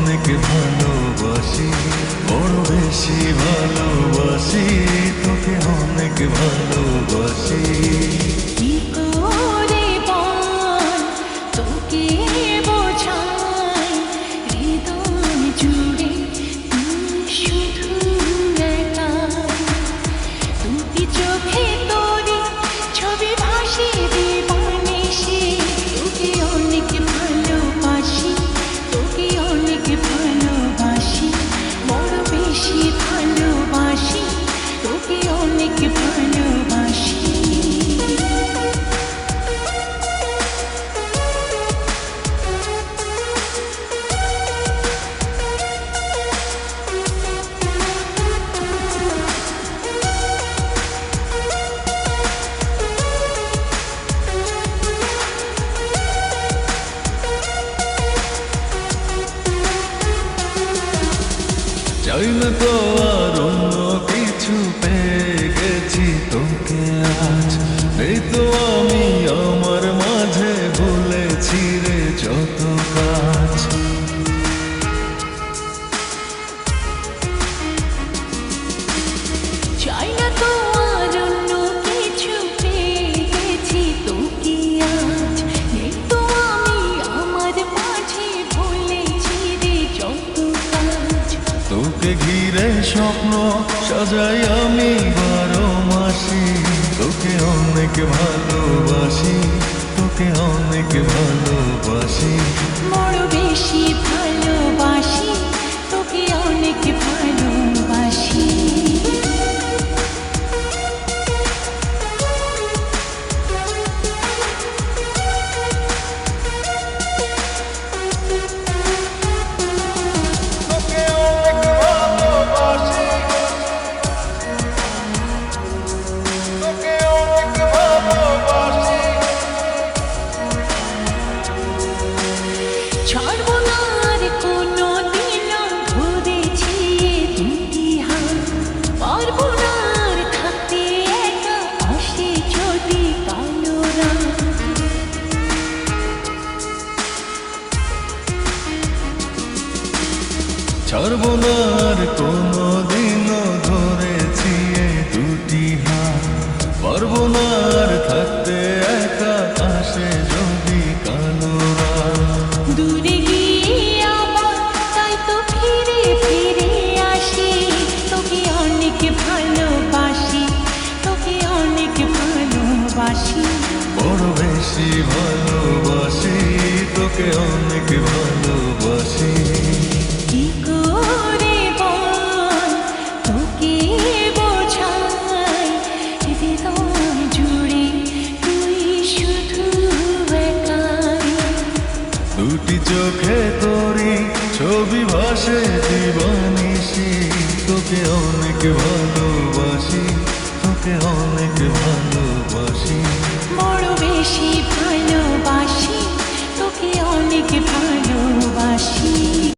অনেক ভালোবাসি, বড় বেশি ভালোবাসি, তোকে অনেক ভালোবাসি। কি করে বল তোকে বোঝাই, হৃদয় জুড়ে তুই শুধু একা। দুটি চোখে তোরে ছবি ভাসে দিবানিশি, তোকে অনেক ভালোবাসি, তোকে অনেক ভালোবাসি, বড় বেশি ভালোবাসি, তোকে অনেক ভালোবাসি। চাই না তো আর অন্য কিছু, পেয়ে গেছি তোকে আজ। এই তো আমি আমার মাঝে ভুলেছি রে যত কাজ। চাই না তো আর অন্য কিছু, পেয়ে গেছি তোকে আজ। এই তো আমি আমার মাঝে ভুলেছি রে যত কাজ। তোকে ঘিরে স্বপ্ন সাজাই আমি 12 মাসি, তোকে অনেক ভালোবাসি, তোকে অনেক ভালোবাসি, বড় বেশি ভালোবাসি, তোকে অনেক ভালোবাসি। তোকে অনেক ভালোবাসি, তোকে অনেক ভালোবাসি। ছাড়বো না আর কোনো দিনও ধরেছি এ দুটি হাত, পারবো না আর থাকতে একা, আসে যদি কালো রাত। ছাড়বো না আর কোনোদিনও ধরেছি এই দুটি হাত, পারবো না আর থাকতে একা, আসে যদি কালো রাত। দূরে গিয়ে আবার তাই তো ফিরে ফিরে আসি, তোকে অনেক ভালোবাসি, তোকে অনেক ভালোবাসি, বড় বেশি ভালোবাসি, তোকে অনেক ভালোবাসি। কি করে বল তোকে বোঝাই, হৃদয় জুড়ে তুই শুধু একাই। দুটি চোখে তোরি ছবি ভাসে দিবানিশি, তোকে অনেক ভালোবাসি, তোকে অনেক